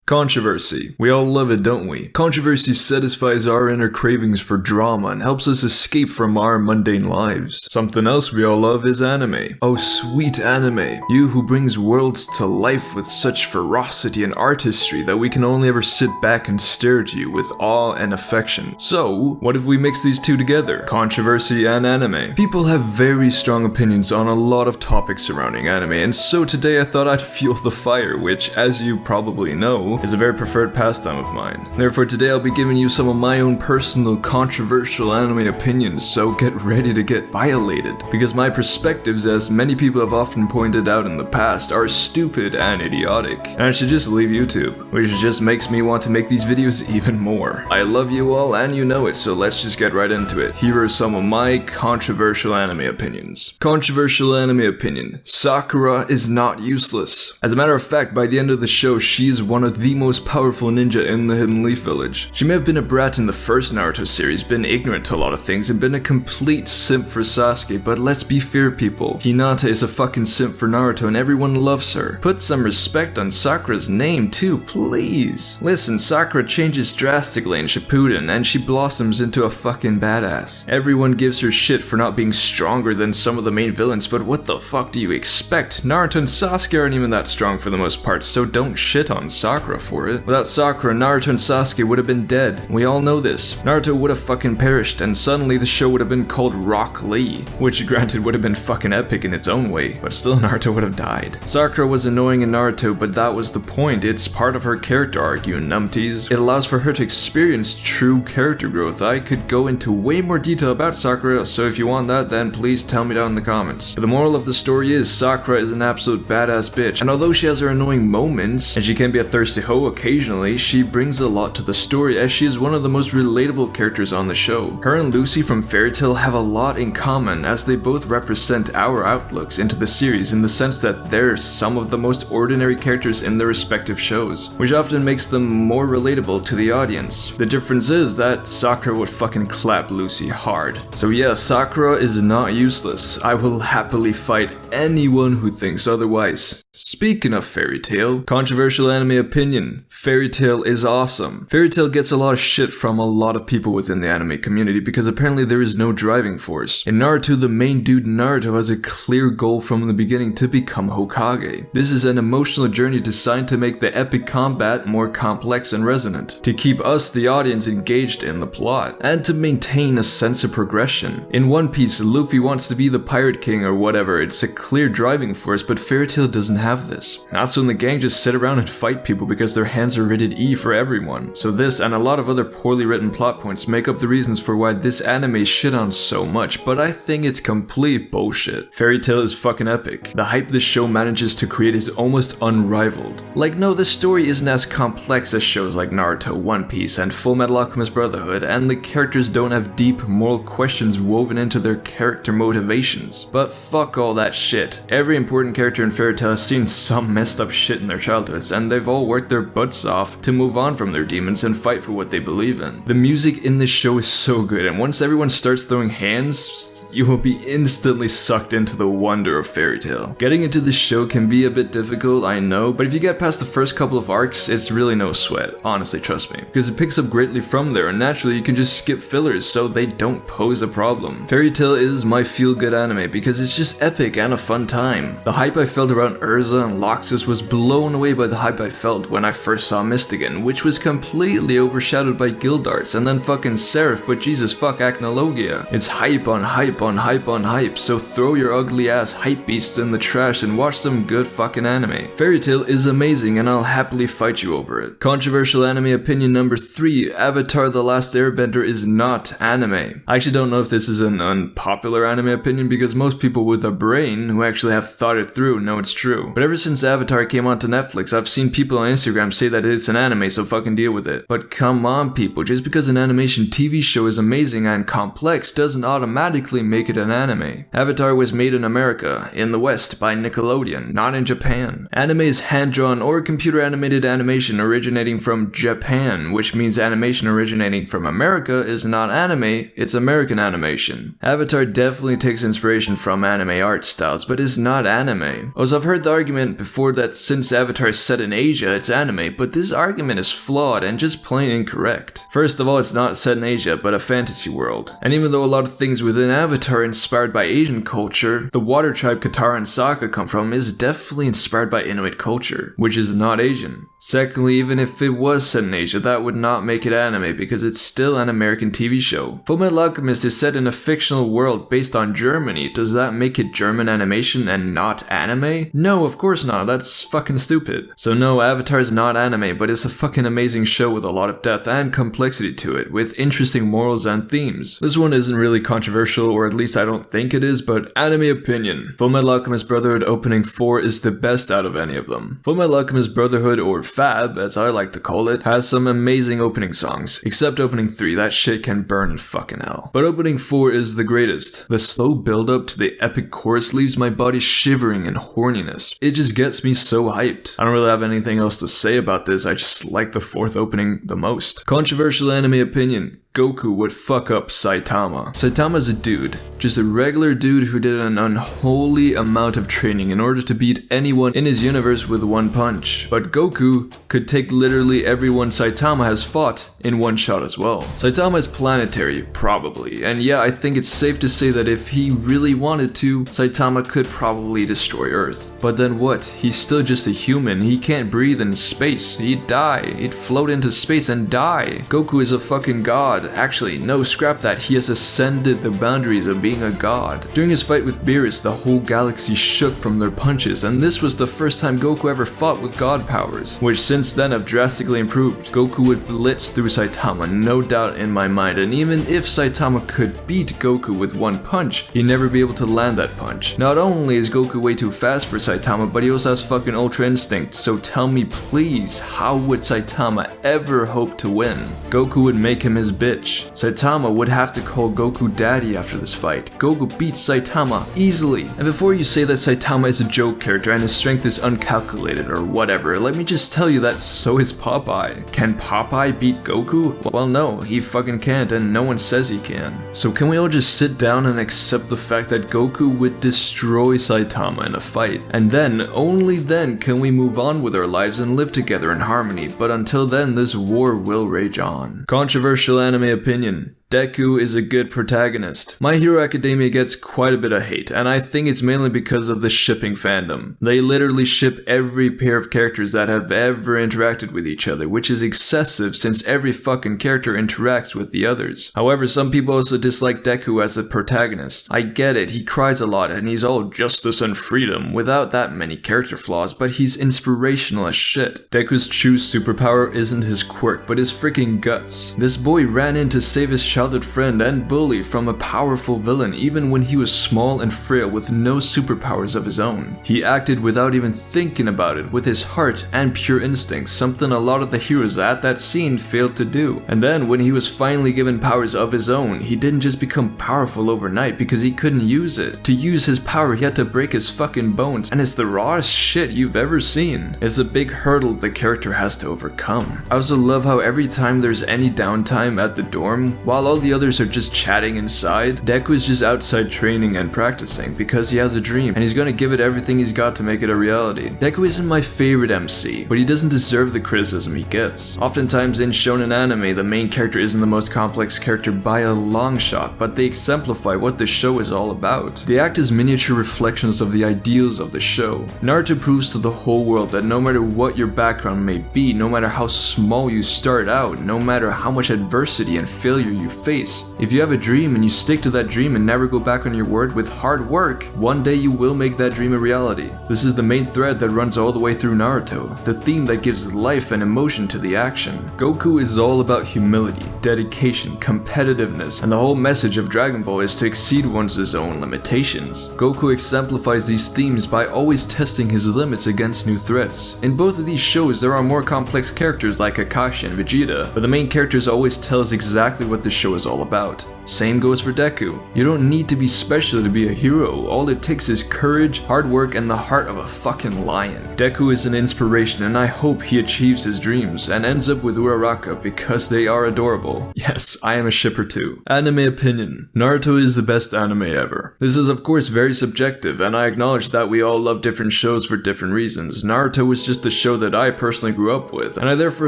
Controversy. We all love it, don't we? Controversy satisfies our inner cravings for drama and helps us escape from our mundane lives. Something else we all love is anime. Oh, sweet anime. You who brings worlds to life with such ferocity and artistry that we can only ever sit back and stare at you with awe and affection. So, what if we mix these two together? Controversy and anime. People have very strong opinions on a lot of topics surrounding anime, and so today I thought I'd fuel the fire, which, as you probably know, is a very preferred pastime of mine. Therefore, today I'll be giving you some of my own personal controversial anime opinions, so get ready to get violated. Because my perspectives, as many people have often pointed out in the past, are stupid and idiotic. And I should just leave YouTube, which just makes me want to make these videos even more. I love you all and you know it, so let's just get right into it. Here are some of my controversial anime opinions. Controversial anime opinion. Sakura is not useless. As a matter of fact, by the end of the show, she is one of the most powerful ninja in the Hidden Leaf Village. She may have been a brat in the first Naruto series, been ignorant to a lot of things, and been a complete simp for Sasuke, but let's be fair, people. Hinata is a fucking simp for Naruto and everyone loves her. Put some respect on Sakura's name too, please. Listen, Sakura changes drastically in Shippuden and she blossoms into a fucking badass. Everyone gives her shit for not being stronger than some of the main villains, but what the fuck do you expect? Naruto and Sasuke aren't even that strong for the most part, so don't shit on Sakura for it. Without Sakura, Naruto and Sasuke would have been dead. We all know this. Naruto would have fucking perished, and suddenly the show would have been called Rock Lee, which granted would have been fucking epic in its own way, but still Naruto would have died. Sakura was annoying in Naruto, but that was the point. It's part of her character arc, you numpties. It allows for her to experience true character growth. I could go into way more detail about Sakura, so if you want that, then please tell me down in the comments. But the moral of the story is Sakura is an absolute badass bitch, and although she has her annoying moments, and she can be a thirsty hoe occasionally, she brings a lot to the story as she is one of the most relatable characters on the show. Her and Lucy from Fairy Tail have a lot in common as they both represent our outlooks into the series in the sense that they're some of the most ordinary characters in their respective shows, which often makes them more relatable to the audience. The difference is that Sakura would fucking clap Lucy hard. So yeah, Sakura is not useless. I will happily fight anyone who thinks otherwise. Speaking of Fairy Tail, controversial anime opinion. Fairy Tail is awesome. Fairy Tail gets a lot of shit from a lot of people within the anime community because apparently there is no driving force. In Naruto, the main dude Naruto has a clear goal from the beginning to become Hokage. This is an emotional journey designed to make the epic combat more complex and resonant, to keep us, the audience, engaged in the plot, and to maintain a sense of progression. In One Piece, Luffy wants to be the Pirate King or whatever. It's a clear driving force, but Fairy Tail doesn't have this. Natsu and the gang just sit around and fight people because their hands are rated E for everyone. So this and a lot of other poorly written plot points make up the reasons for why this anime shit on so much, but I think it's complete bullshit. Fairy Tail is fucking epic. The hype this show manages to create is almost unrivaled. Like, no, the story isn't as complex as shows like Naruto, One Piece, and Full Metal Alchemist Brotherhood, and the characters don't have deep moral questions woven into their character motivations. But fuck all that shit. Every important character in Fairy Tail has seen some messed up shit in their childhoods, and they've all worked their butts off to move on from their demons and fight for what they believe in. The music in this show is so good, and once everyone starts throwing hands, you will be instantly sucked into the wonder of Fairy Tail. Getting into this show can be a bit difficult, I know, but if you get past the first couple of arcs, it's really no sweat. Honestly, trust me. Because it picks up greatly from there, and naturally you can just skip fillers so they don't pose a problem. Fairy Tail is my feel-good anime because it's just epic and a fun time. The hype I felt around Urza and Loxus was blown away by the hype I felt when I first saw Mystigan, which was completely overshadowed by Guild Arts and then fucking Seraph, but Jesus fuck Acnologia. It's hype on hype on hype on hype, so throw your ugly ass hype beasts in the trash and watch some good fucking anime. Fairy Tail is amazing and I'll happily fight you over it. Controversial anime opinion number 3, Avatar: The Last Airbender is not anime. I actually don't know if this is an unpopular anime opinion because most people with a brain who actually have thought it through know it's true. But ever since Avatar came onto Netflix, I've seen people on Instagram say that it's an anime, so fucking deal with it. But come on people, just because an animation TV show is amazing and complex doesn't automatically make it an anime. Avatar was made in America, in the West, by Nickelodeon, not in Japan. Anime is hand-drawn or computer animated animation originating from Japan, which means animation originating from America is not anime, it's American animation. Avatar definitely takes inspiration from anime art styles, but is not anime. Also, I've heard the argument before that since Avatar is set in Asia, it's anime, but this argument is flawed and just plain incorrect. First of all, it's not set in Asia, but a fantasy world. And even though a lot of things within Avatar are inspired by Asian culture, the water tribe Katara and Sokka come from is definitely inspired by Inuit culture, which is not Asian. Secondly, even if it was set in Asia, that would not make it anime because it's still an American TV show. Fullmetal Alchemist is set in a fictional world based on Germany. Does that make it German animation and not anime? No, of course not. That's fucking stupid. So no, Avatar is not anime, but it's a fucking amazing show with a lot of depth and complexity to it, with interesting morals and themes. This one isn't really controversial, or at least I don't think it is, but anime opinion. Fullmetal Alchemist Brotherhood opening 4 is the best out of any of them. Fullmetal Alchemist Brotherhood, or FAB as I like to call it, has some amazing opening songs, except opening 3, that shit can burn in fucking hell. But opening 4 is the greatest. The slow build up to the epic chorus leaves my body shivering in horniness. It just gets me so hyped. I don't really have anything else to say about this, I just like the 4th opening the most. Controversial anime opinion. Goku would fuck up Saitama. Saitama's a dude, just a regular dude who did an unholy amount of training in order to beat anyone in his universe with one punch. But Goku could take literally everyone Saitama has fought in one shot as well. Saitama is planetary, probably, and yeah, I think it's safe to say that if he really wanted to, Saitama could probably destroy Earth. But then what? He's still just a human, he can't breathe in space, he'd die, he'd float into space and die. Goku is a fucking god. Actually, no, scrap that, he has ascended the boundaries of being a god. During his fight with Beerus, the whole galaxy shook from their punches, and this was the first time Goku ever fought with god powers, which since then have drastically improved. Goku would blitz through Saitama, no doubt in my mind, and even if Saitama could beat Goku with one punch, he'd never be able to land that punch. Not only is Goku way too fast for Saitama, but he also has fucking Ultra Instinct, so tell me please, how would Saitama ever hope to win? Goku would make him his bitch. Saitama would have to call Goku daddy after this fight. Goku beats Saitama easily. And before you say that Saitama is a joke character and his strength is uncalculated or whatever, let me just tell you that so is Popeye. Can Popeye beat Goku? Well no, he fucking can't and no one says he can. So can we all just sit down and accept the fact that Goku would destroy Saitama in a fight? And then, only then, can we move on with our lives and live together in harmony, but until then this war will rage on. Controversial anime opinion. Deku is a good protagonist. My Hero Academia gets quite a bit of hate, and I think it's mainly because of the shipping fandom. They literally ship every pair of characters that have ever interacted with each other, which is excessive since every fucking character interacts with the others. However, some people also dislike Deku as a protagonist. I get it, he cries a lot and he's all justice and freedom without that many character flaws, but he's inspirational as shit. Deku's true superpower isn't his quirk, but his freaking guts. This boy ran in to save his childhood friend and bully from a powerful villain even when he was small and frail with no superpowers of his own. He acted without even thinking about it, with his heart and pure instincts, something a lot of the heroes at that scene failed to do. And then when he was finally given powers of his own, he didn't just become powerful overnight because he couldn't use it. To use his power he had to break his fucking bones, and it's the rawest shit you've ever seen. It's a big hurdle the character has to overcome. I also love how every time there's any downtime at the dorm, while all the others are just chatting inside, Deku is just outside training and practicing because he has a dream and he's gonna give it everything he's got to make it a reality. Deku isn't my favorite MC, but he doesn't deserve the criticism he gets. Oftentimes in shonen anime, the main character isn't the most complex character by a long shot, but they exemplify what the show is all about. They act as miniature reflections of the ideals of the show. Naruto proves to the whole world that no matter what your background may be, no matter how small you start out, no matter how much adversity and failure you face, if you have a dream and you stick to that dream and never go back on your word with hard work, one day you will make that dream a reality. This is the main thread that runs all the way through Naruto, the theme that gives life and emotion to the action. Goku is all about humility, dedication, competitiveness, and the whole message of Dragon Ball is to exceed one's own limitations. Goku exemplifies these themes by always testing his limits against new threats. In both of these shows there are more complex characters like Kakashi and Vegeta, but the main characters always tell us exactly what the show show is all about. Same goes for Deku. You don't need to be special to be a hero, all it takes is courage, hard work, and the heart of a fucking lion. Deku is an inspiration and I hope he achieves his dreams and ends up with Uraraka because they are adorable. Yes, I am a shipper too. Anime opinion. Naruto is the best anime ever. This is of course very subjective and I acknowledge that we all love different shows for different reasons. Naruto was just the show that I personally grew up with and I therefore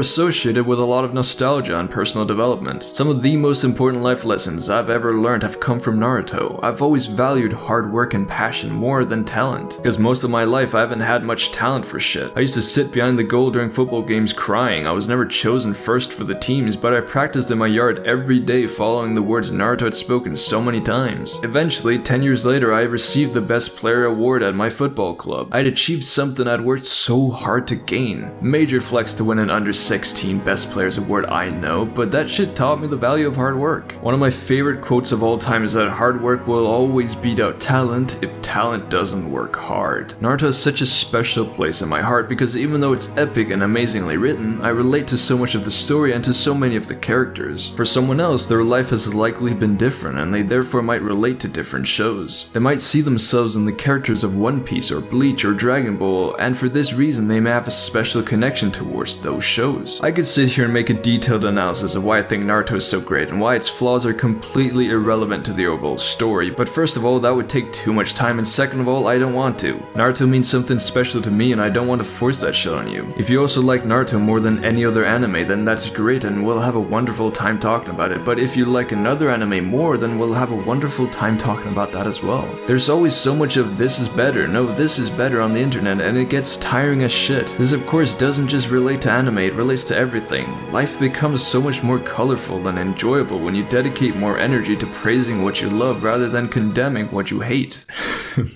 associate it with a lot of nostalgia and personal development. Some of the most important life lessons I've ever learned have come from Naruto. I've always valued hard work and passion more than talent, because most of my life I haven't had much talent for shit. I used to sit behind the goal during football games crying. I was never chosen first for the teams, but I practiced in my yard every day following the words Naruto had spoken so many times. Eventually, 10 years later, I received the best player award at my football club. I'd achieved something I'd worked so hard to gain. Major flex to win an under 16 best players award, I know, but that shit taught me the value of hard work. One of my favorite quotes of all time is that hard work will always beat out talent if talent doesn't work hard. Naruto has such a special place in my heart because even though it's epic and amazingly written, I relate to so much of the story and to so many of the characters. For someone else, their life has likely been different and they therefore might relate to different shows. They might see themselves in the characters of One Piece or Bleach or Dragon Ball, and for this reason they may have a special connection towards those shows. I could sit here and make a detailed analysis of why I think Naruto is so great and why its flaws are completely irrelevant to the overall story, but first of all, that would take too much time, and second of all, I don't want to. Naruto means something special to me and I don't want to force that shit on you. If you also like Naruto more than any other anime, then that's great and we'll have a wonderful time talking about it, but if you like another anime more, then we'll have a wonderful time talking about that as well. There's always so much of this is better, no this is better on the internet, and it gets tiring as shit. This of course doesn't just relate to anime, it relates to everything. Life becomes so much more colorful and enjoyable when you dedicate more energy to praising what you love rather than condemning what you hate.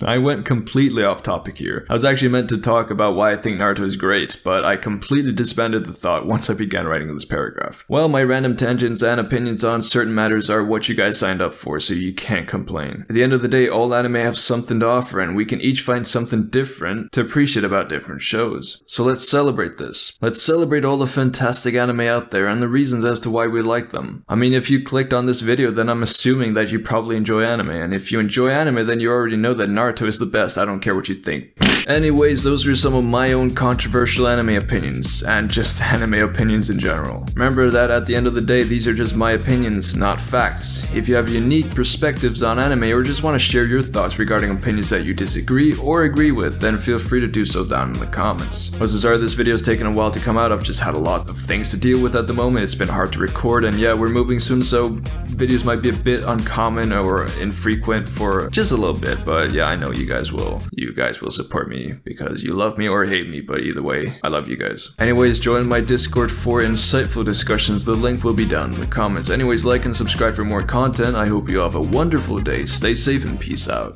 I went completely off topic here. I was actually meant to talk about why I think Naruto is great, but I completely disbanded the thought once I began writing this paragraph. Well, my random tangents and opinions on certain matters are what you guys signed up for, so you can't complain. At the end of the day, all anime have something to offer and we can each find something different to appreciate about different shows. So let's celebrate this. Let's celebrate all the fantastic anime out there and the reasons as to why we like them. I mean, if you clicked on this video, then I'm assuming that you probably enjoy anime, and if you enjoy anime, then you already know that Naruto is the best. I don't care what you think. Anyways, those were some of my own controversial anime opinions, and just anime opinions in general. Remember that at the end of the day, these are just my opinions, not facts. If you have unique perspectives on anime or just want to share your thoughts regarding opinions that you disagree or agree with, then feel free to do so down in the comments. I'm so sorry this video's taken a while to come out. I've just had a lot of things to deal with at the moment. It's been hard to record, and yeah, we're moving soon, so videos might be a bit uncommon or infrequent for just a little bit, but yeah, I know you guys will support me because you love me or hate me, but either way, I love you guys. Anyways, join my Discord for insightful discussions. The link will be down in the comments. Anyways, like and subscribe for more content. I hope you have a wonderful day. Stay safe and peace out.